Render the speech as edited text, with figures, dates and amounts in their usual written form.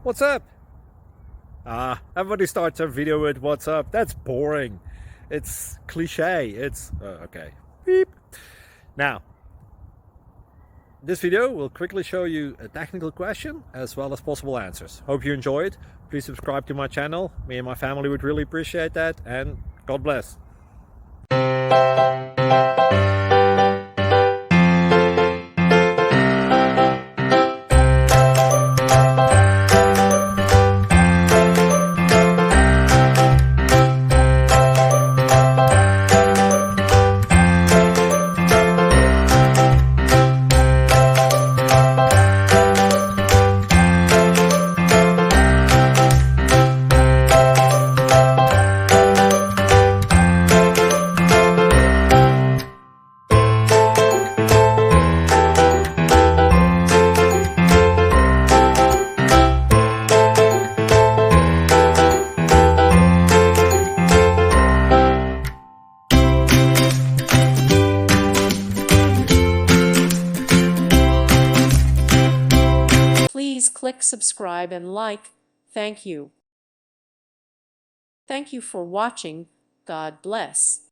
What's up? Everybody starts their video with what's up. That's boring. It's cliche. It's okay. Beep. Now, this video will quickly show you a technical question as well as possible answers. Hope you enjoy it. Please subscribe to my channel. Me and my family would really appreciate that, and God bless. Please click subscribe and like. Thank you. Thank you for watching. God bless.